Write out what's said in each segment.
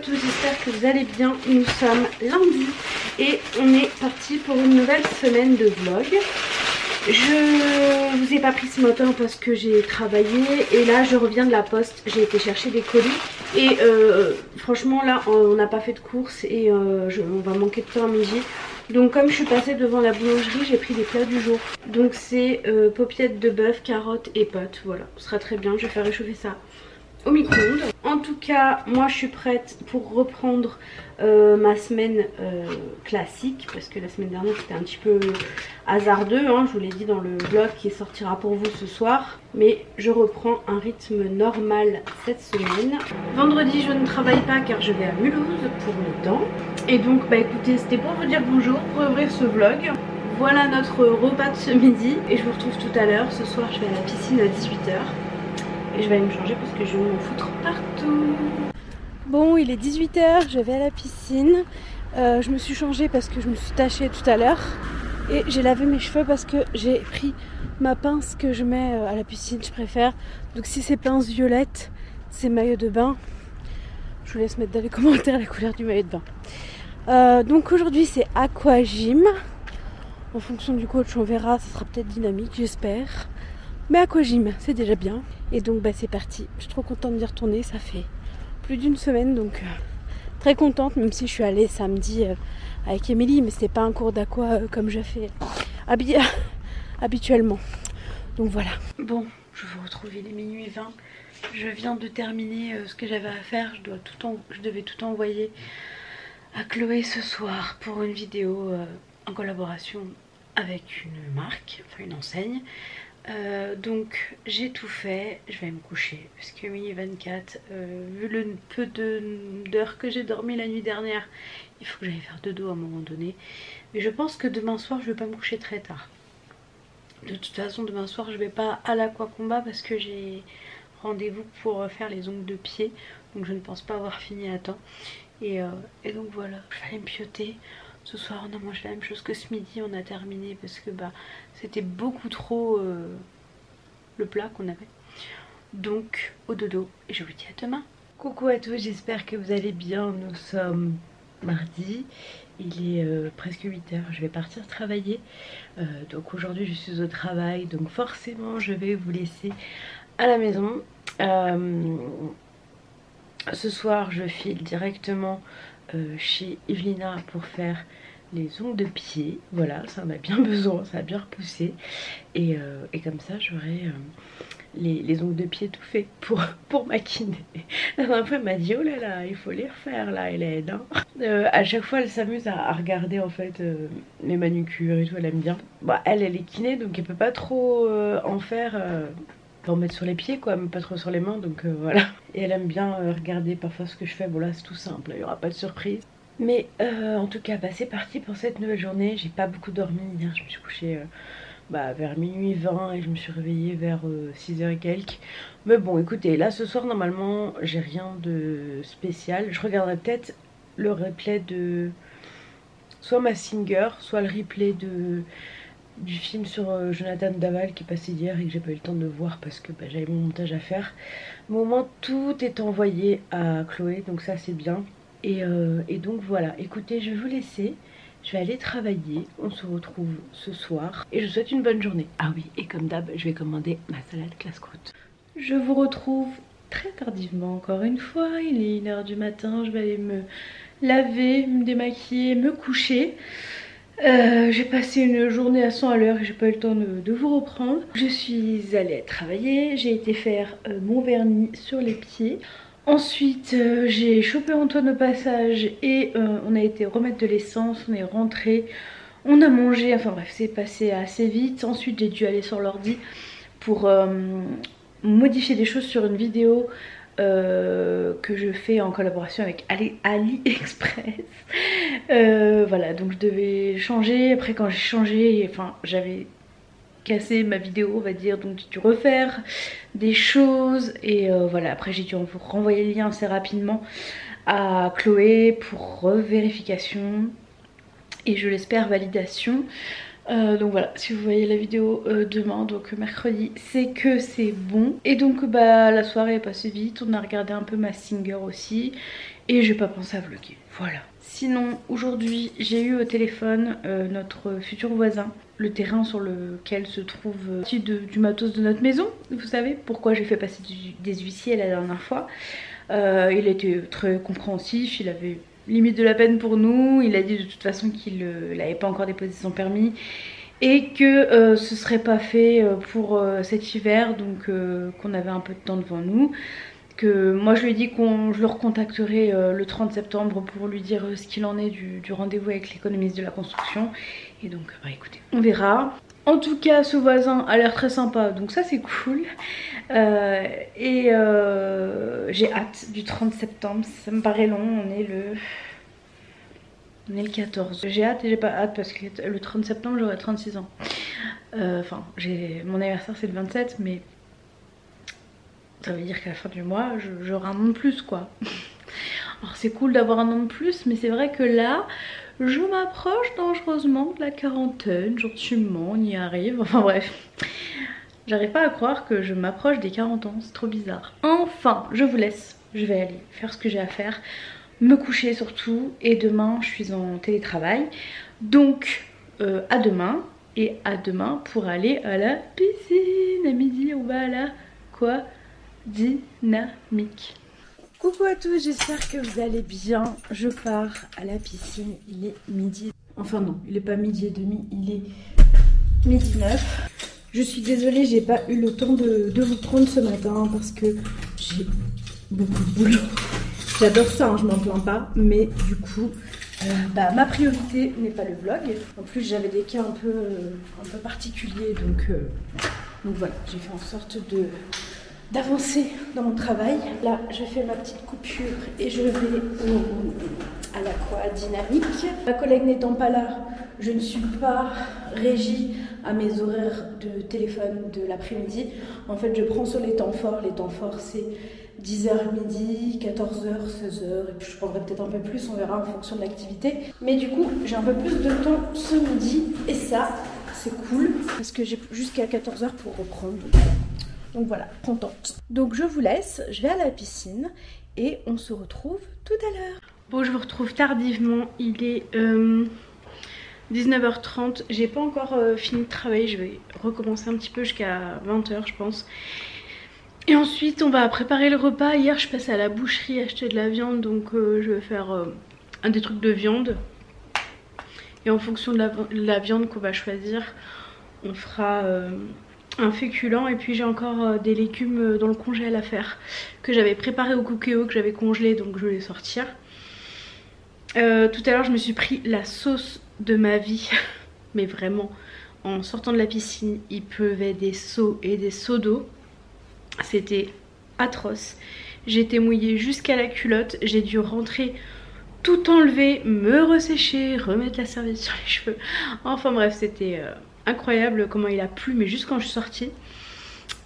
tous, j'espère que vous allez bien. Nous sommes lundi et on est parti pour une nouvelle semaine de vlog. Je vous ai pas pris ce matin parce que j'ai travaillé et là je reviens de la poste, j'ai été chercher des colis et franchement là on n'a pas fait de course et on va manquer de temps à midi. Donc comme je suis passée devant la boulangerie, j'ai pris les plats du jour. Donc c'est paupiètes de bœuf, carottes et pâtes, voilà, ce sera très bien, je vais faire réchauffer ça au micro-ondes. En tout cas, moi je suis prête pour reprendre ma semaine classique, parce que la semaine dernière c'était un petit peu hasardeux, hein, je vous l'ai dit dans le vlog qui sortira pour vous ce soir. Mais je reprends un rythme normal cette semaine. Vendredi je ne travaille pas car je vais à Mulhouse pour mes dents. Et donc bah écoutez, c'était pour vous dire bonjour, pour ouvrir ce vlog. Voilà notre repas de ce midi et je vous retrouve tout à l'heure. Ce soir je vais à la piscine à 18 h. Et je vais aller me changer parce que je vais m'en foutre partout. Bon, il est 18 h, je vais à la piscine. Je me suis changée parce que je me suis tachée tout à l'heure. Et j'ai lavé mes cheveux parce que j'ai pris ma pince que je mets à la piscine, je préfère. Donc si c'est pince violette, c'est maillot de bain. Je vous laisse mettre dans les commentaires la couleur du maillot de bain. Donc aujourd'hui c'est aquagym. En fonction du coach on verra, ça sera peut-être dynamique, j'espère. Mais aquagym, c'est déjà bien. Et donc bah c'est parti. Je suis trop contente d'y retourner. Ça fait plus d'une semaine donc très contente. Même si je suis allée samedi avec Émilie. Mais c'était pas un cours d'aqua comme je fais habituellement. Donc voilà. Bon, je vous retrouve, il est minuit 20. Je viens de terminer ce que j'avais à faire. Je devais tout envoyer à Chloé ce soir pour une vidéo en collaboration avec une marque, enfin une enseigne. Donc j'ai tout fait, je vais me coucher parce que minuit 24, vu le peu d'heures que j'ai dormi la nuit dernière, il faut que j'aille faire dodo à un moment donné. Mais je pense que demain soir je vais pas me coucher très tard. De toute façon demain soir je vais pas à l'aquacombat parce que j'ai rendez-vous pour faire les ongles de pied. Donc je ne pense pas avoir fini à temps. Et donc voilà, je vais aller me pioter. Ce soir on a mangé la même chose que ce midi, on a terminé parce que bah c'était beaucoup trop le plat qu'on avait. Donc au dodo et je vous dis à demain. Coucou à tous, j'espère que vous allez bien. Nous sommes mardi, il est presque 8 h, je vais partir travailler. Donc aujourd'hui je suis au travail, donc forcément je vais vous laisser à la maison. Ce soir je file directement chez Evelina pour faire les ongles de pied. Voilà, ça en a bien besoin, ça a bien repoussé. Et comme ça j'aurai les ongles de pied tout fait pour ma kiné. La dernière fois elle m'a dit oh là là, il faut les refaire là, elle aide hein. À chaque fois elle s'amuse à regarder en fait mes manucures et tout, elle aime bien. Bah, elle est kiné donc elle peut pas trop en faire. En mettre sur les pieds quoi, mais pas trop sur les mains, donc voilà. Et elle aime bien regarder parfois ce que je fais. Bon là c'est tout simple, il n'y aura pas de surprise. Mais en tout cas bah, c'est parti pour cette nouvelle journée. J'ai pas beaucoup dormi hier, je me suis couchée vers minuit 20 et je me suis réveillée vers 6 h et quelques. Mais bon écoutez, là ce soir normalement j'ai rien de spécial. Je regarderai peut-être le replay de soit Mazinger, soit le replay du film sur Jonathan Daval qui est passé hier et que j'ai pas eu le temps de voir parce que j'avais mon montage à faire. Mais au moins tout est envoyé à Chloé, donc ça c'est bien. Et donc voilà, écoutez, je vais vous laisser. Je vais aller travailler, on se retrouve ce soir et je vous souhaite une bonne journée. Ah oui, et comme d'hab, je vais commander ma salade classe-croûte. Je vous retrouve très tardivement encore une fois, il est 1 h du matin, je vais aller me laver, me démaquiller, me coucher. J'ai passé une journée à 100 à l'heure et j'ai pas eu le temps de vous reprendre. Je suis allée travailler, j'ai été faire mon vernis sur les pieds. Ensuite j'ai chopé Antoine au passage et on a été remettre de l'essence, on est rentré, on a mangé, enfin bref c'est passé assez vite. Ensuite j'ai dû aller sur l'ordi pour modifier des choses sur une vidéo que je fais en collaboration avec AliExpress. Voilà, donc je devais changer. Après quand j'ai changé, enfin j'avais cassé ma vidéo on va dire, donc j'ai dû refaire des choses et voilà, après j'ai dû vous renvoyer le lien assez rapidement à Chloé pour revérification et je l'espère validation. Donc voilà, si vous voyez la vidéo demain, donc mercredi, c'est que c'est bon. Et donc bah la soirée est passée vite, on a regardé un peu Mazinger aussi. et j'ai pas pensé à vlogger, voilà. Sinon aujourd'hui j'ai eu au téléphone notre futur voisin, le terrain sur lequel se trouve du matos de notre maison. Vous savez pourquoi j'ai fait passer des huissiers la dernière fois. Il était très compréhensif, il avait limite de la peine pour nous. Il a dit de toute façon qu'il n'avait pas encore déposé son permis et que ce serait pas fait pour cet hiver, donc qu'on avait un peu de temps devant nous. Que moi je lui ai dit je le recontacterai le 30 septembre pour lui dire ce qu'il en est du rendez-vous avec l'économiste de la construction. Et donc bah écoutez, on verra. En tout cas ce voisin a l'air très sympa, donc ça c'est cool. J'ai hâte du 30 septembre, ça me paraît long, on est le 14. J'ai hâte et j'ai pas hâte parce que le 30 septembre j'aurai 36 ans. Enfin mon anniversaire c'est le 27, mais ça veut dire qu'à la fin du mois j'aurai un an de plus quoi. Alors c'est cool d'avoir un an de plus, mais c'est vrai que là je m'approche dangereusement de la quarantaine, gentiment on y arrive, enfin bref. J'arrive pas à croire que je m'approche des 40 ans, c'est trop bizarre. Enfin, je vous laisse, je vais aller faire ce que j'ai à faire, me coucher surtout, et demain je suis en télétravail. Donc à demain, et à demain pour aller à la piscine. À midi on va à la quoi? Dynamique. Coucou à tous, j'espère que vous allez bien. Je pars à la piscine, il est midi. Enfin non, il est pas midi et demi, il est midi 9. Je suis désolée, j'ai pas eu le temps de vous prendre ce matin parce que j'ai beaucoup de boulot. J'adore ça, hein, je m'en plains pas, mais du coup, ma priorité n'est pas le vlog. En plus, j'avais des cas un peu particuliers, donc voilà, j'ai fait en sorte d'avancer dans mon travail. Là, je fais ma petite coupure et je vais à l'Aqua Dynamique. Ma collègue n'étant pas là, je ne suis pas régie à mes horaires de téléphone de l'après-midi. En fait, je prends sur les temps forts. Les temps forts, c'est 10h midi, 14h, 16h, et puis je prendrai peut-être un peu plus, on verra en fonction de l'activité. Mais du coup, j'ai un peu plus de temps ce midi, et ça, c'est cool, parce que j'ai jusqu'à 14h pour reprendre. Donc voilà, contente. Donc je vous laisse, je vais à la piscine, et on se retrouve tout à l'heure. Bon, je vous retrouve tardivement, il est 19h30, j'ai pas encore fini de travailler, je vais recommencer un petit peu jusqu'à 20h je pense. Et ensuite on va préparer le repas. Hier je passais à la boucherie acheter de la viande, donc je vais faire des trucs de viande. Et en fonction de la viande qu'on va choisir, on fera un féculent. Et puis j'ai encore des légumes dans le congèle à faire, que j'avais préparé au Cookéo, que j'avais congelé, donc je vais les sortir. Tout à l'heure je me suis pris la sauce de ma vie, mais vraiment en sortant de la piscine il pleuvait des seaux et des seaux d'eau. C'était atroce, j'étais mouillée jusqu'à la culotte, j'ai dû rentrer tout enlever, me ressécher, remettre la serviette sur les cheveux. Enfin bref, c'était incroyable comment il a plu, mais juste quand je suis sortie.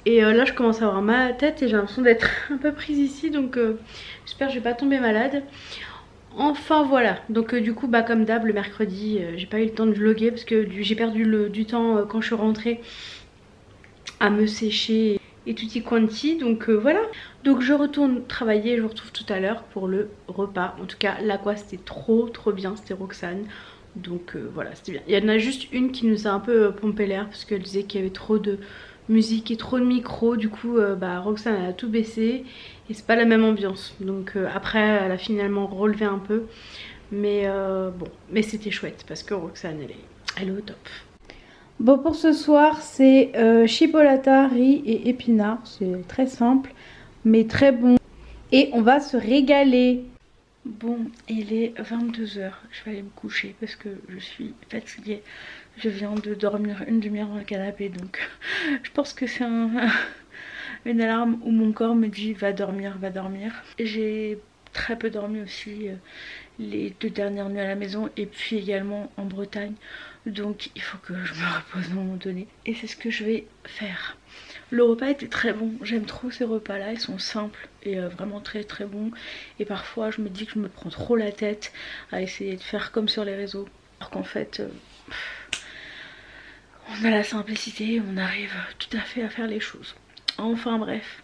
Et là je commence à avoir mal à la tête et j'ai l'impression d'être un peu prise ici, donc j'espère que je vais pas tomber malade. Enfin voilà, donc du coup comme d'hab le mercredi j'ai pas eu le temps de vlogger parce que j'ai perdu du temps quand je suis rentrée à me sécher et tutti quanti, donc voilà. Donc je retourne travailler, je vous retrouve tout à l'heure pour le repas. En tout cas l'Aqua c'était trop bien, c'était Roxane, donc voilà, c'était bien. Il y en a juste une qui nous a un peu pompé l'air parce qu'elle disait qu'il y avait trop de musique et trop de micros, du coup Roxane elle a tout baissé et c'est pas la même ambiance, donc après elle a finalement relevé un peu, mais bon, mais c'était chouette parce que Roxane elle est au top. Bon, pour ce soir c'est chipolata, riz et épinards, c'est très simple mais très bon et on va se régaler. Bon, il est 22h, je vais aller me coucher parce que je suis fatiguée. Je viens de dormir une demi-heure dans le canapé, donc je pense que c'est une alarme où mon corps me dit va dormir, va dormir. J'ai très peu dormi aussi les 2 dernières nuits à la maison et puis également en Bretagne, donc il faut que je me repose à un moment donné et c'est ce que je vais faire. Le repas était très bon, j'aime trop ces repas là, ils sont simples et vraiment très bons. Et parfois je me dis que je me prends trop la tête à essayer de faire comme sur les réseaux, alors qu'en fait on a la simplicité, on arrive tout à fait à faire les choses. Enfin bref,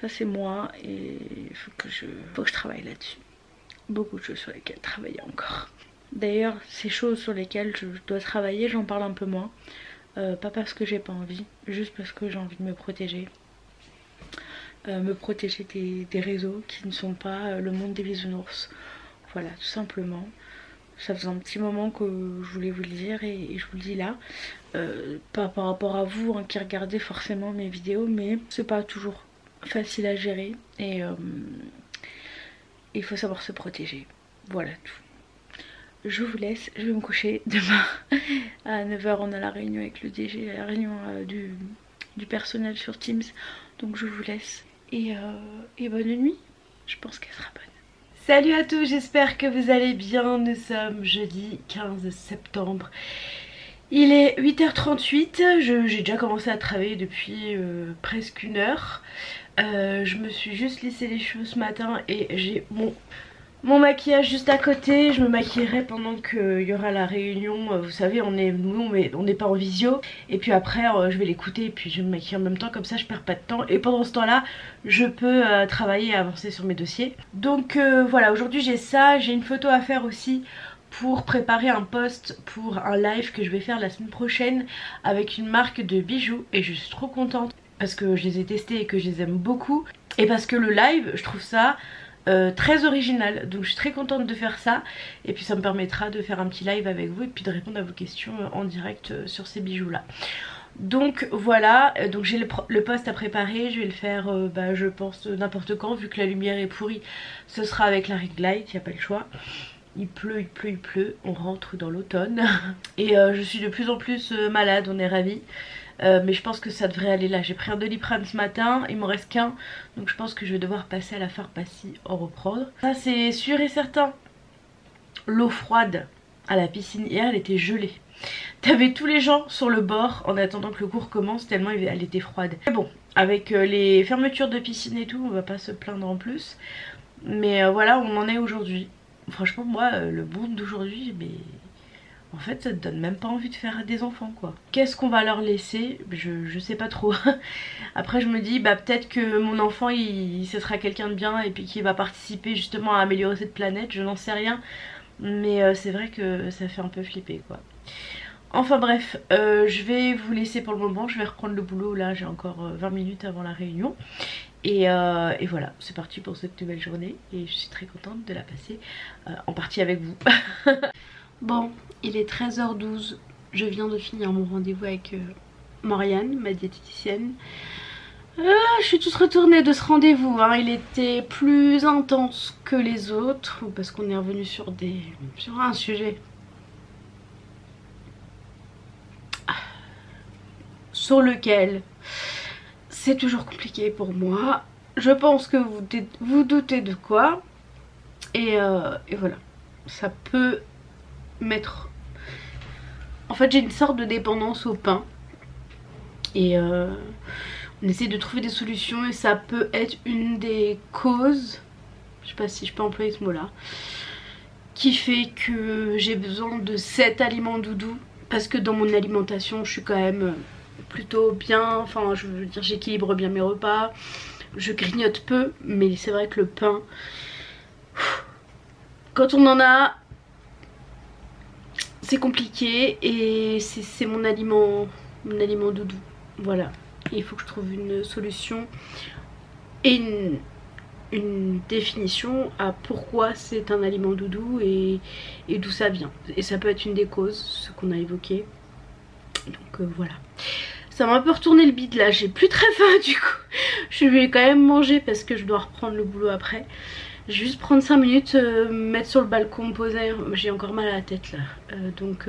ça c'est moi et il faut que je travaille là-dessus. beaucoup de choses sur lesquelles travailler encore. D'ailleurs, ces choses sur lesquelles je dois travailler, j'en parle un peu moins. Pas parce que j'ai pas envie, juste parce que j'ai envie de me protéger. Me protéger des réseaux qui ne sont pas le monde des bisounours. Voilà, tout simplement. Ça faisait un petit moment que je voulais vous le dire et je vous le dis là. Pas par rapport à vous hein, qui regardez forcément mes vidéos, mais c'est pas toujours facile à gérer et il faut savoir se protéger. Voilà tout. Je vous laisse, je vais me coucher. Demain à 9 h on a la réunion avec le DG, la réunion du personnel sur Teams. Donc je vous laisse et bonne nuit. Je pense qu'elle sera bonne. Salut à tous, j'espère que vous allez bien. Nous sommes jeudi 15 septembre. Il est 8h38, j'ai déjà commencé à travailler depuis presque 1 heure. Je me suis juste lissé les cheveux ce matin et j'ai mon maquillage juste à côté. Je me maquillerai pendant qu'il y aura la réunion. Vous savez, on n'est pas en visio. Et puis après, je vais l'écouter et puis je vais me maquiller en même temps. Comme ça, je perds pas de temps. Et pendant ce temps-là, je peux travailler et avancer sur mes dossiers. Donc voilà, aujourd'hui j'ai ça. J'ai une photo à faire aussi pour préparer un post pour un live que je vais faire la semaine prochaine avec une marque de bijoux. Et je suis trop contente parce que je les ai testés et que je les aime beaucoup. Et parce que le live, je trouve ça très original, donc je suis très contente de faire ça et puis ça me permettra de faire un petit live avec vous et puis de répondre à vos questions en direct sur ces bijoux là. Donc voilà, donc j'ai le post à préparer, je vais le faire je pense n'importe quand, vu que la lumière est pourrie, ce sera avec la ring light, il n'y a pas le choix. Il pleut, on rentre dans l'automne et je suis de plus en plus malade, on est ravis. Mais je pense que ça devrait aller là. J'ai pris un Doliprane ce matin, il m'en reste qu'un. Donc je pense que je vais devoir passer à la pharmacie en reprendre. Ça c'est sûr et certain. L'eau froide à la piscine hier, elle était gelée. T'avais tous les gens sur le bord en attendant que le cours commence tellement elle était froide. Mais bon, avec les fermetures de piscine et tout, on va pas se plaindre en plus. Mais voilà, on en est aujourd'hui. Franchement moi, le monde d'aujourd'hui, mais... En fait ça te donne même pas envie de faire des enfants quoi. Qu'est-ce qu'on va leur laisser? Je sais pas trop. Après je me dis peut-être que mon enfant ce sera quelqu'un de bien et puis qu'il va participer justement à améliorer cette planète, je n'en sais rien. Mais c'est vrai que ça fait un peu flipper quoi. Enfin bref, je vais vous laisser pour le moment, je vais reprendre le boulot là, j'ai encore 20 minutes avant la réunion. Et voilà, c'est parti pour cette nouvelle journée et je suis très contente de la passer en partie avec vous. Bon, il est 13h12, je viens de finir mon rendez-vous avec Morgane, ma diététicienne. Je suis toute retournée de ce rendez-vous, hein. Il était plus intense que les autres parce qu'on est revenu sur un sujet sur lequel c'est toujours compliqué pour moi. Je pense que vous doutez de quoi et voilà, ça peut mettre... En fait j'ai une sorte de dépendance au pain et on essaie de trouver des solutions et ça peut être une des causes, je sais pas si je peux employer ce mot là, qui fait que j'ai besoin de cet aliment doudou parce que dans mon alimentation je suis quand même plutôt bien, enfin je veux dire j'équilibre bien mes repas, je grignote peu mais c'est vrai que le pain, quand on en a, c'est compliqué et c'est mon aliment doudou. Voilà, et il faut que je trouve une solution et une définition à pourquoi c'est un aliment doudou et d'où ça vient. Et ça peut être une des causes, ce qu'on a évoqué. Donc voilà. Ça m'a un peu retourné le bide là, j'ai plus très faim du coup. Je vais quand même manger parce que je dois reprendre le boulot après. Je vais juste prendre 5 minutes, mettre sur le balcon, me poser. J'ai encore mal à la tête là. Donc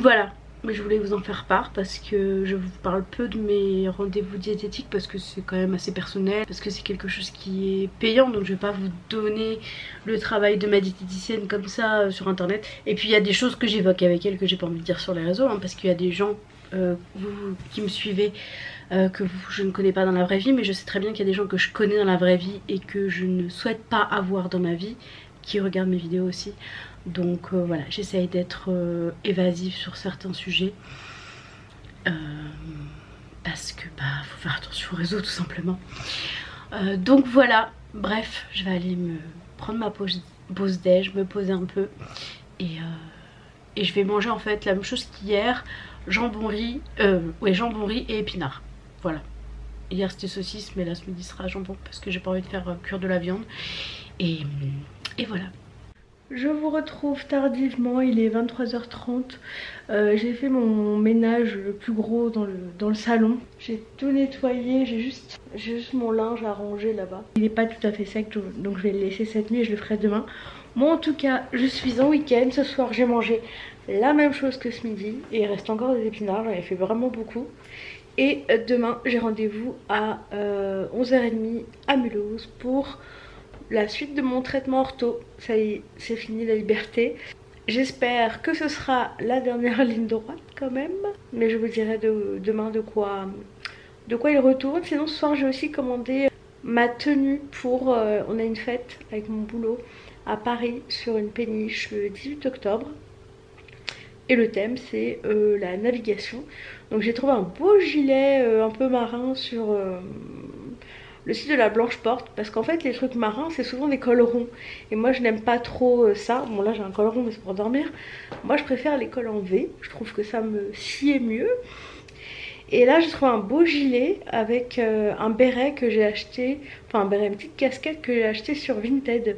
voilà. Mais je voulais vous en faire part parce que je vous parle peu de mes rendez-vous diététiques parce que c'est quand même assez personnel, parce que c'est quelque chose qui est payant, donc je vais pas vous donner le travail de ma diététicienne comme ça sur internet. Et puis il y a des choses que j'évoque avec elle que j'ai pas envie de dire sur les réseaux, hein, parce qu'il y a des gens vous qui me suivez je ne connais pas dans la vraie vie, mais je sais très bien qu'il y a des gens que je connais dans la vraie vie et que je ne souhaite pas avoir dans ma vie, qui regardent mes vidéos aussi. Donc voilà, j'essaye d'être évasive sur certains sujets parce que faut faire attention aux réseaux tout simplement. Donc voilà, bref, je vais aller me prendre ma pause déj, me poser un peu et je vais manger en fait la même chose qu'hier, jambon riz et épinards. Voilà. Hier c'était saucisse, mais là ce midi sera jambon parce que j'ai pas envie de faire cuire de la viande. Et voilà. Je vous retrouve tardivement, il est 23h30. J'ai fait mon ménage le plus gros dans le salon. J'ai tout nettoyé, j'ai juste mon linge à ranger là-bas. Il n'est pas tout à fait sec, donc je vais le laisser cette nuit et je le ferai demain. Moi en tout cas, je suis en week-end. Ce soir j'ai mangé la même chose que ce midi. Et il reste encore des épinards, j'en ai fait vraiment beaucoup. Et demain j'ai rendez-vous à 11h30 à Mulhouse pour la suite de mon traitement ortho. Ça y est, c'est fini la liberté. J'espère que ce sera la dernière ligne droite quand même. Mais je vous dirai demain de quoi il retourne. Sinon ce soir j'ai aussi commandé ma tenue pour... on a une fête avec mon boulot à Paris sur une péniche le 18 octobre. Et le thème c'est la navigation. Donc j'ai trouvé un beau gilet un peu marin sur... le site de la Blanche Porte, parce qu'en fait les trucs marins c'est souvent des cols ronds et moi je n'aime pas trop ça. Bon là j'ai un col rond mais c'est pour dormir. Moi je préfère les cols en V, je trouve que ça me sied mieux. Et là j'ai trouvé un beau gilet avec un béret que j'ai acheté, enfin un béret, une petite casquette que j'ai acheté sur Vinted.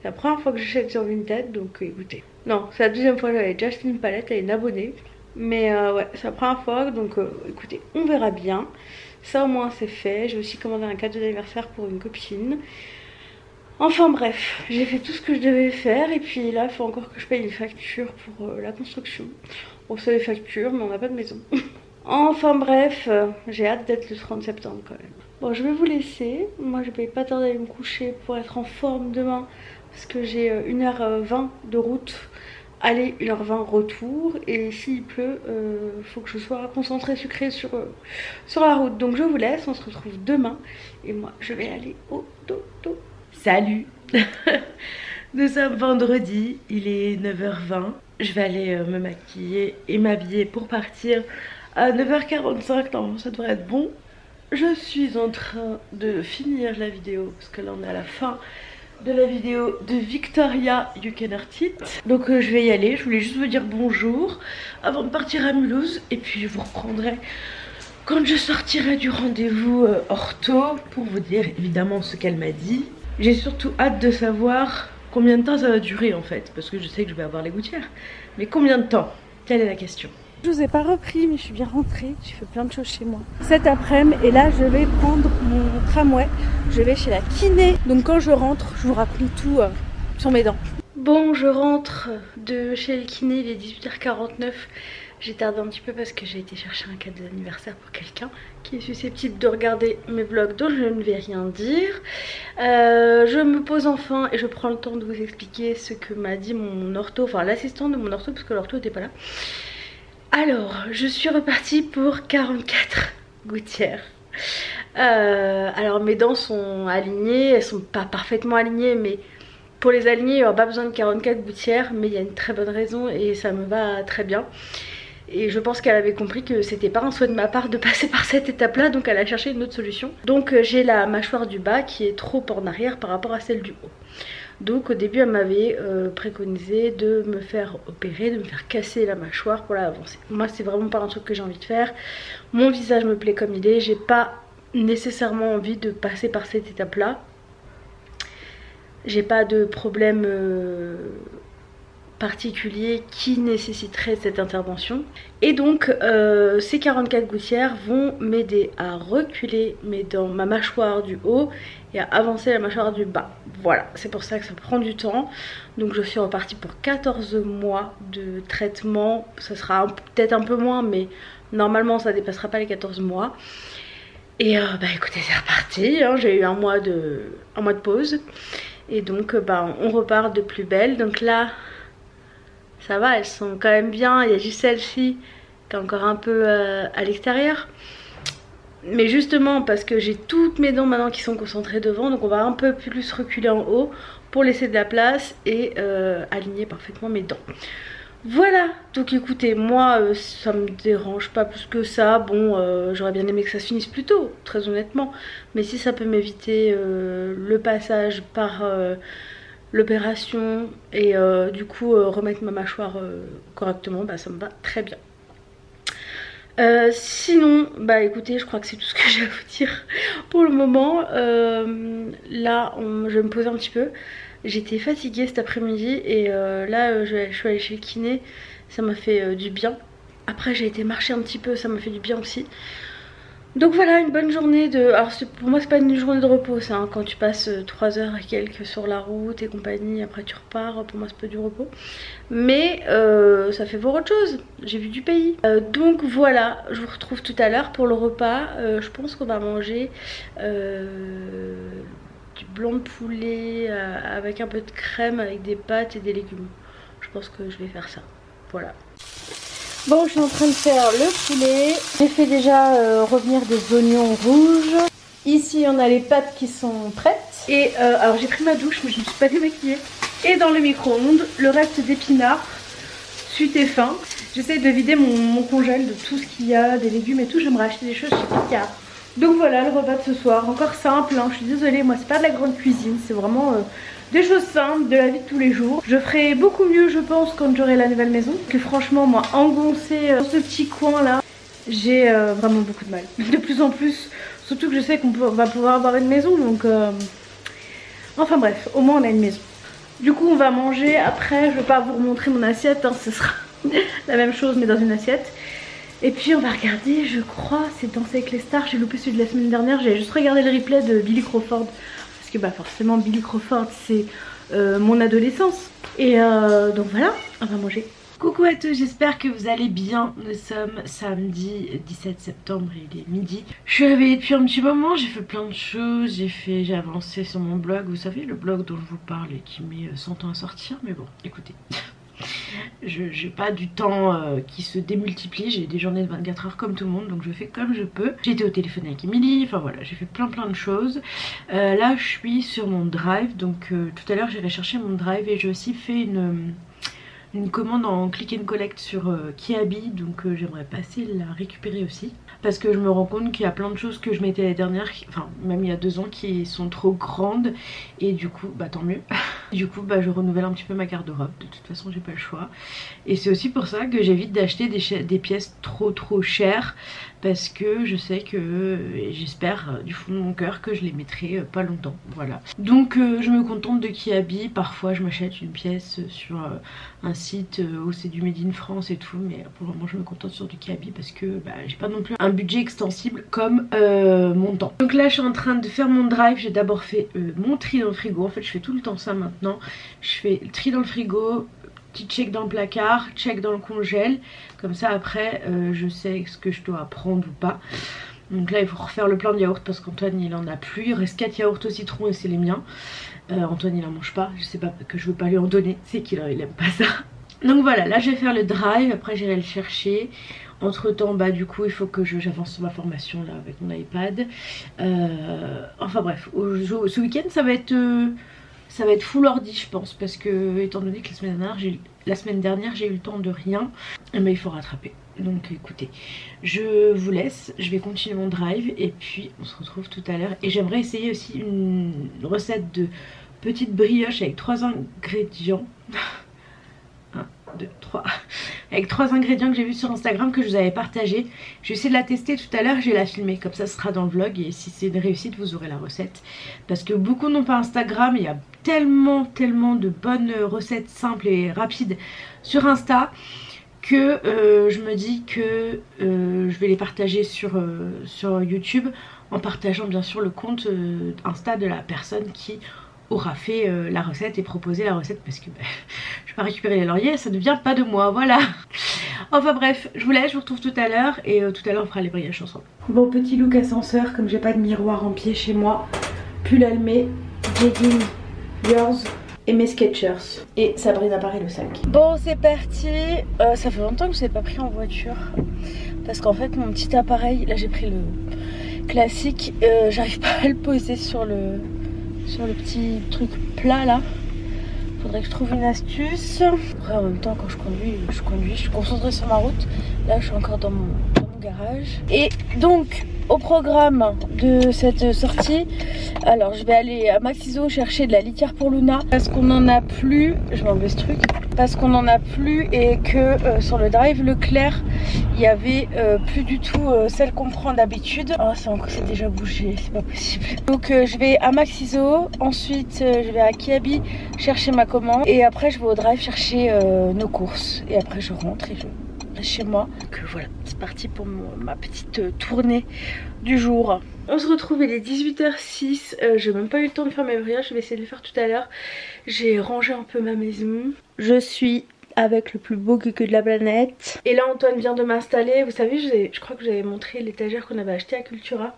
C'est la première fois que j'achète sur Vinted, donc écoutez. Non, c'est la deuxième fois, j'avais déjà acheté une palette, elle est une abonnée. Mais ouais, c'est la première fois, donc écoutez, on verra bien. Ça au moins c'est fait. J'ai aussi commandé un cadeau d'anniversaire pour une copine. Enfin bref, j'ai fait tout ce que je devais faire. Et puis là il faut encore que je paye une facture pour la construction. On reçoit les factures mais on n'a pas de maison. Enfin bref, j'ai hâte d'être le 30 septembre quand même. Bon, je vais vous laisser. Moi je vais pas tarder à me coucher pour être en forme demain. Parce que j'ai 1h20 de route. Aller 1h20 retour, et s'il pleut, faut que je sois concentrée sucrée sur la route. Donc je vous laisse, on se retrouve demain et moi je vais aller au dodo. Salut. Nous sommes vendredi, il est 9h20. Je vais aller me maquiller et m'habiller pour partir à 9h45. Normalement ça devrait être bon. Je suis en train de finir la vidéo parce que là on est à la fin de la vidéo de Victoria You Can Art It. Donc je vais y aller, je voulais juste vous dire bonjour avant de partir à Mulhouse. Et puis je vous reprendrai quand je sortirai du rendez-vous ortho pour vous dire évidemment ce qu'elle m'a dit. J'ai surtout hâte de savoir combien de temps ça va durer en fait, parce que je sais que je vais avoir les gouttières. Mais combien de temps? Telle est la question. Je vous ai pas repris mais je suis bien rentrée, j'ai fait plein de choses chez moi cet après-midi et là je vais prendre mon tramway, je vais chez la kiné. Donc quand je rentre, je vous raconte tout sur mes dents. Bon, je rentre de chez le kiné, il est 18h49. J'ai tardé un petit peu parce que j'ai été chercher un cadeau d'anniversaire pour quelqu'un qui est susceptible de regarder mes vlogs dont je ne vais rien dire. Je me pose enfin et je prends le temps de vous expliquer ce que m'a dit mon ortho, enfin l'assistant de mon ortho parce que l'ortho n'était pas là. Alors, je suis repartie pour 44 gouttières. Alors mes dents sont alignées, elles sont pas parfaitement alignées, mais pour les aligner il n'y aura pas besoin de 44 gouttières, mais il y a une très bonne raison et ça me va très bien. Et je pense qu'elle avait compris que c'était pas un souhait de ma part de passer par cette étape là, donc elle a cherché une autre solution. Donc j'ai la mâchoire du bas qui est trop en arrière par rapport à celle du haut. Donc au début elle m'avait préconisé de me faire opérer, de me faire casser la mâchoire pour la avancer. Moi c'est vraiment pas un truc que j'ai envie de faire. Mon visage me plaît comme il est, j'ai pas nécessairement envie de passer par cette étape là. J'ai pas de problème particulier qui nécessiterait cette intervention. Et donc ces 44 gouttières vont m'aider à reculer mes dents, ma mâchoire du haut et à avancer la mâchoire du bas. Voilà, c'est pour ça que ça prend du temps. Donc je suis repartie pour 14 mois de traitement. Ça sera peut-être un peu moins, mais normalement ça dépassera pas les 14 mois. Et bah écoutez, c'est reparti, hein. J'ai eu un mois de pause. Et donc bah, on repart de plus belle. Donc là, ça va, elles sont quand même bien. Il y a juste celle-ci qui est encore un peu à l'extérieur. Mais justement parce que j'ai toutes mes dents maintenant qui sont concentrées devant, donc on va un peu plus reculer en haut pour laisser de la place et aligner parfaitement mes dents. Voilà, donc écoutez, moi ça me dérange pas plus que ça. Bon, j'aurais bien aimé que ça se finisse plus tôt, très honnêtement. Mais si ça peut m'éviter le passage par l'opération et du coup remettre ma mâchoire correctement, bah ça me va très bien. Sinon, bah écoutez, je crois que c'est tout ce que j'ai à vous dire pour le moment. Là, je vais me poser un petit peu. J'étais fatiguée cet après-midi et là, je suis allée chez le kiné. Ça m'a fait du bien. Après, j'ai été marcher un petit peu, ça m'a fait du bien aussi. Donc voilà, une bonne journée de... Alors pour moi c'est pas une journée de repos ça, hein. Quand tu passes 3 heures et quelques sur la route et compagnie, après tu repars, pour moi c'est pas du repos. Mais ça fait voir autre chose, j'ai vu du pays. Donc voilà, je vous retrouve tout à l'heure pour le repas. Je pense qu'on va manger du blanc de poulet avec un peu de crème, avec des pâtes et des légumes. Je pense que je vais faire ça, voilà. Bon, je suis en train de faire le poulet. J'ai fait déjà revenir des oignons rouges. Ici, on a les pâtes qui sont prêtes. Et alors, j'ai pris ma douche, mais je ne me suis pas démaquillée. Et dans le micro-ondes, le reste d'épinards, suite et fin. J'essaie de vider mon congèle de tout ce qu'il y a, des légumes et tout. J'aimerais acheter des choses chez Picard. Donc voilà, le repas de ce soir. Encore simple, hein. Je suis désolée, moi, c'est pas de la grande cuisine. C'est vraiment... des choses simples de la vie de tous les jours. Je ferai beaucoup mieux je pense quand j'aurai la nouvelle maison. Que franchement moi engoncée dans ce petit coin là, j'ai vraiment beaucoup de mal. De plus en plus. Surtout que je sais qu'on va pouvoir avoir une maison donc... Enfin bref, au moins on a une maison. Du coup on va manger. Après je vais pas vous remontrer mon assiette, hein. Ce sera la même chose mais dans une assiette. Et puis on va regarder, je crois, c'est Danser avec les stars. J'ai loupé celui de la semaine dernière. J'ai juste regardé le replay de Billy Crawford. Parce que bah forcément Billy Crawford c'est mon adolescence. Et donc voilà, on va manger. Coucou à tous, j'espère que vous allez bien. Nous sommes samedi 17 septembre et il est midi. Je suis réveillée depuis un petit moment, j'ai fait plein de choses. J'ai avancé sur mon blog, vous savez le blog dont je vous parle et qui met 100 ans à sortir. Mais bon, écoutez, j'ai pas du temps qui se démultiplie, j'ai des journées de 24 heures comme tout le monde, donc je fais comme je peux. J'ai été au téléphone avec Emily, enfin voilà, j'ai fait plein de choses. Là je suis sur mon drive, donc tout à l'heure j'irai chercher mon drive et j'ai aussi fait une commande en click and collect sur Kiabi, donc j'aimerais passer la récupérer aussi. Parce que je me rends compte qu'il y a plein de choses que je mettais l'année dernière, enfin même il y a 2 ans, qui sont trop grandes. Et du coup, bah tant mieux. Du coup, bah je renouvelle un petit peu ma garde-robe. De toute façon, j'ai pas le choix. Et c'est aussi pour ça que j'évite d'acheter des pièces trop chères. Parce que je sais que, j'espère du fond de mon cœur que je les mettrai pas longtemps. Voilà. Donc je me contente de Kiabi. Parfois, je m'achète une pièce sur un site où c'est du Made in France et tout. Mais pour le moment, je me contente sur du Kiabi parce que bah, j'ai pas non plus un budget extensible comme mon temps. Donc là, je suis en train de faire mon drive. J'ai d'abord fait mon tri dans le frigo. En fait, je fais tout le temps ça maintenant. Je fais le tri dans le frigo. Petit check dans le placard, check dans le congèle. Comme ça après je sais ce que je dois prendre ou pas. Donc là il faut refaire le plein de yaourt parce qu'Antoine il en a plus. Il reste 4 yaourts au citron et c'est les miens. Antoine il en mange pas. Je sais pas que je veux pas lui en donner. C'est qu'il aime pas ça. Donc voilà, là je vais faire le drive. Après j'irai le chercher. Entre temps bah du coup il faut que j'avance sur ma formation là avec mon iPad. Enfin bref, ce week-end ça va être full ordi je pense, parce que étant donné que la semaine dernière j'ai eu le temps de rien, mais il faut rattraper. Donc écoutez, je vous laisse, je vais continuer mon drive et puis on se retrouve tout à l'heure. Et j'aimerais essayer aussi une recette de petite brioche avec 3 ingrédients. 1, 2, 3. Avec 3 ingrédients que j'ai vu sur Instagram que je vous avais partagé. Je vais essayer de la tester tout à l'heure, je vais la filmer, comme ça ce sera dans le vlog. Et si c'est une réussite vous aurez la recette. Parce que beaucoup n'ont pas Instagram, il y a tellement de bonnes recettes simples et rapides sur Insta que je me dis que je vais les partager sur YouTube, en partageant bien sûr le compte Insta de la personne qui aura fait la recette et proposé la recette, parce que bah, je vais pas récupérer les lauriers, ça ne vient pas de moi, voilà. Enfin bref, je vous laisse, je vous retrouve tout à l'heure et tout à l'heure on fera les brillages ensemble. Bon, petit look ascenseur, comme j'ai pas de miroir en pied chez moi, pull almé, jegging, yours et mes Skechers. Et Sabrina Paris le sac. Bon c'est parti, ça fait longtemps que je n'ai pas pris en voiture parce qu'en fait mon petit appareil, là j'ai pris le classique, j'arrive pas à le poser sur le petit truc plat là. Faudrait que je trouve une astuce. Après en même temps quand je conduis, je suis concentrée sur ma route. Là je suis encore dans mon garage. Et donc Au programme de cette sortie, alors je vais aller à Maxiso chercher de la litière pour Luna parce qu'on en a plus, je vais enlever ce truc, parce qu'on en a plus et que sur le drive Leclerc il y avait plus du tout celle qu'on prend d'habitude. Ah c'est déjà bougé, c'est pas possible. Donc je vais à Maxiso, ensuite je vais à Kiabi chercher ma commande et après je vais au drive chercher nos courses et après je rentre et je chez moi. Donc voilà, c'est parti pour ma petite tournée du jour. On se retrouve, il est 18h06, j'ai même pas eu le temps de faire mes brillages, je vais essayer de le faire tout à l'heure. J'ai rangé un peu ma maison. Je suis avec le plus beau cucu de la planète. Et là Antoine vient de m'installer, vous savez je crois que j'avais montré l'étagère qu'on avait acheté à Cultura.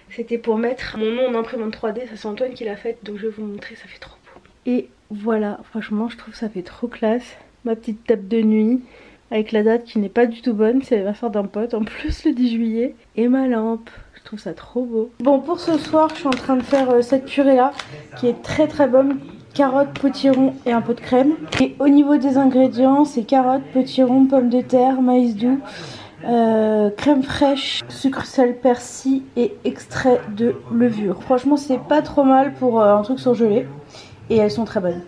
C'était pour mettre mon nom en imprimante 3D, ça c'est Antoine qui l'a faite, donc je vais vous montrer, ça fait trop beau. Et voilà, franchement je trouve ça fait trop classe. Ma petite table de nuit. Avec la date qui n'est pas du tout bonne, c'est l'anniversaire d'un pote en plus le 10 juillet. Et ma lampe, je trouve ça trop beau. Bon pour ce soir je suis en train de faire cette purée là qui est très très bonne. Carottes, potiron et un peu de crème. Et au niveau des ingrédients c'est carottes, potiron, pommes de terre, maïs doux, crème fraîche, sucre, sel, persil et extrait de levure. Franchement c'est pas trop mal pour un truc surgelé. Et elles sont très bonnes.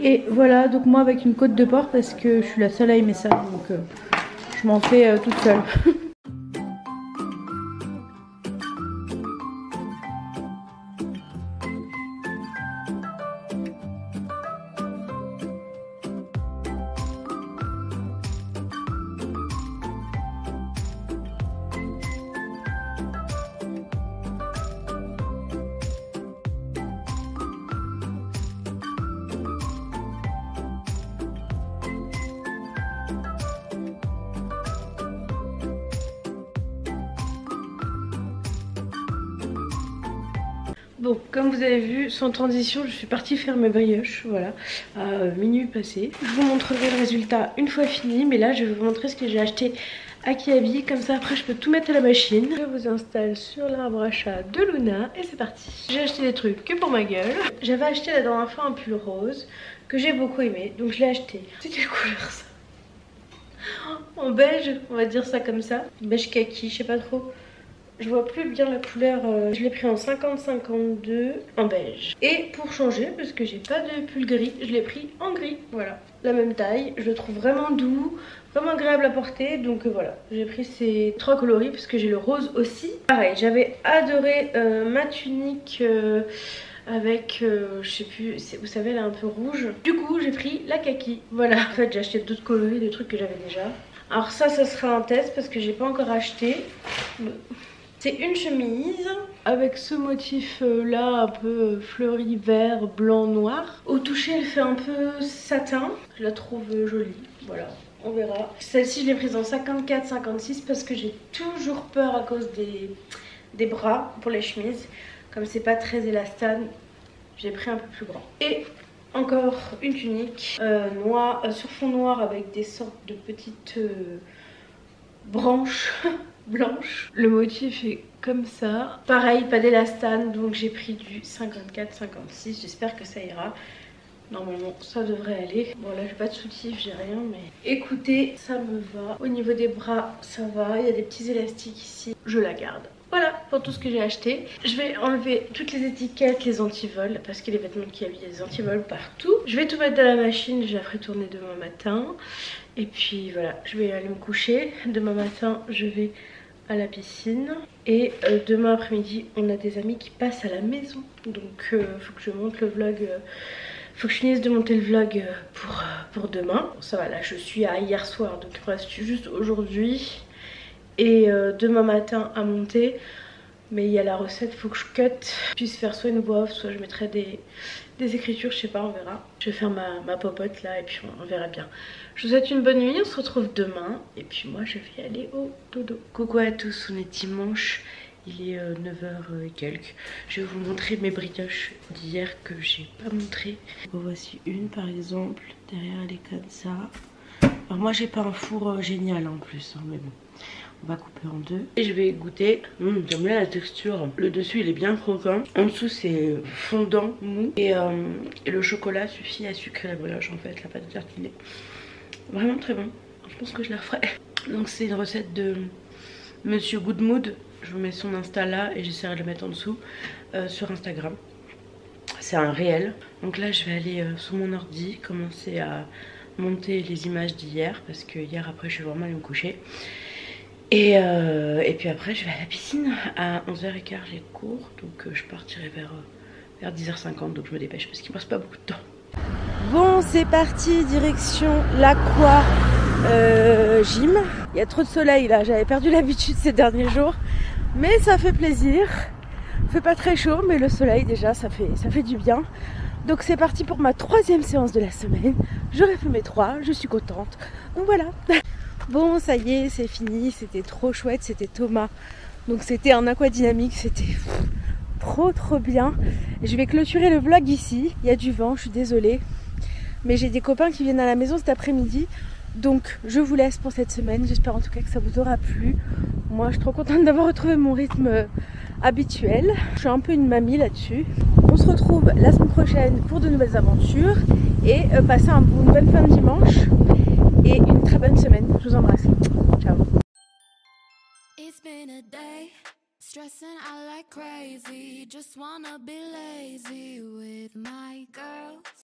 Et voilà, donc moi avec une côte de porc parce que je suis la seule à aimer ça, donc je m'en fais toute seule. Bon, comme vous avez vu, sans transition, je suis partie faire mes brioches, voilà, à minuit passé. Je vous montrerai le résultat une fois fini, mais là je vais vous montrer ce que j'ai acheté à Kiabi, comme ça après je peux tout mettre à la machine. Je vous installe sur l'arbre à chat de Luna et c'est parti. J'ai acheté des trucs que pour ma gueule. J'avais acheté la dernière fois un pull rose que j'ai beaucoup aimé, donc je l'ai acheté. C'est quelle couleur ça? En beige, on va dire ça comme ça. Beige kaki, je sais pas trop. Je vois plus bien la couleur, je l'ai pris en 50-52 en beige. Et pour changer, parce que j'ai pas de pull gris, je l'ai pris en gris, voilà. La même taille, je le trouve vraiment doux, vraiment agréable à porter, donc voilà. J'ai pris ces trois coloris parce que j'ai le rose aussi. Pareil, j'avais adoré ma tunique avec, je sais plus, vous savez elle est un peu rouge. Du coup j'ai pris la kaki, voilà. En fait j'ai acheté d'autres coloris, des trucs que j'avais déjà. Alors ça sera un test parce que j'ai pas encore acheté. C'est une chemise avec ce motif là un peu fleuri, vert, blanc, noir. Au toucher elle fait un peu satin, je la trouve jolie, voilà, on verra. Celle-ci je l'ai prise en 54-56 parce que j'ai toujours peur à cause des bras pour les chemises. Comme c'est pas très élastane, j'ai pris un peu plus grand. Et encore une tunique noire, sur fond noir avec des sortes de petites branches blanches. Le motif est comme ça. Pareil, pas d'élastane, donc j'ai pris du 54-56. J'espère que ça ira. Normalement, ça devrait aller. Bon, là, j'ai pas de soutif, j'ai rien, mais écoutez, ça me va. Au niveau des bras, ça va. Il y a des petits élastiques ici. Je la garde. Voilà pour tout ce que j'ai acheté. Je vais enlever toutes les étiquettes, les antivols, parce que les vêtements qui habillent, il y a des antivols partout. Je vais tout mettre dans la machine, je la ferai tourner demain matin. Et puis voilà, je vais aller me coucher. Demain matin, je vais à la piscine. Et demain après-midi, on a des amis qui passent à la maison. Donc faut que je monte le vlog. Faut que je finisse de monter le vlog pour demain. Ça va, là je suis à hier soir, donc il me reste juste aujourd'hui et demain matin à monter. Mais il y a la recette, faut que je cut, puisse faire soit une voix off, soit je mettrai des écritures, je sais pas, on verra. Je vais faire ma popote là et puis on verra bien. Je vous souhaite une bonne nuit, on se retrouve demain. Et puis moi je vais aller au dodo. Coucou à tous, on est dimanche, il est 9h et quelques. Je vais vous montrer mes brioches d'hier que j'ai pas montré. Bon, voici une par exemple, derrière elle est comme ça. Alors moi j'ai pas un four génial en plus, hein, mais bon. On va couper en deux. Et je vais goûter. J'aime bien la texture. Le dessus il est bien croquant. En dessous c'est fondant, mou. Et le chocolat suffit à sucrer la brioche en fait. La pâte de tartiner. Vraiment très bon. Je pense que je la referai. Donc c'est une recette de Monsieur Goodmood, je vous mets son Insta là et j'essaierai de le mettre en dessous sur Instagram. C'est un réel. Donc là je vais aller sur mon ordi, commencer à monter les images d'hier parce que hier après je suis vraiment allée me coucher. Et puis après je vais à la piscine à 11h15 j'ai cours, donc je partirai vers 10h50, donc je me dépêche parce qu'il ne passe pas beaucoup de temps. Bon, c'est parti, direction l'Aqua Gym. Il y a trop de soleil là, j'avais perdu l'habitude ces derniers jours, mais ça fait plaisir. Il fait pas très chaud, mais le soleil déjà ça fait du bien. Donc c'est parti pour ma 3e séance de la semaine. J'aurais fait mes 3, je suis contente. Donc voilà. Bon, ça y est, c'est fini, c'était trop chouette, c'était Thomas. Donc c'était un aquadynamique, c'était trop bien. Je vais clôturer le vlog ici, il y a du vent, je suis désolée. Mais j'ai des copains qui viennent à la maison cet après-midi. Donc je vous laisse pour cette semaine, j'espère en tout cas que ça vous aura plu. Moi je suis trop contente d'avoir retrouvé mon rythme habituel. Je suis un peu une mamie là-dessus. On se retrouve la semaine prochaine pour de nouvelles aventures. Et passez une bonne fin de dimanche. Et une très bonne semaine. Je vous embrasse. Ciao. It's been a day, stressing out like crazy. Just wanna be lazy with my girls.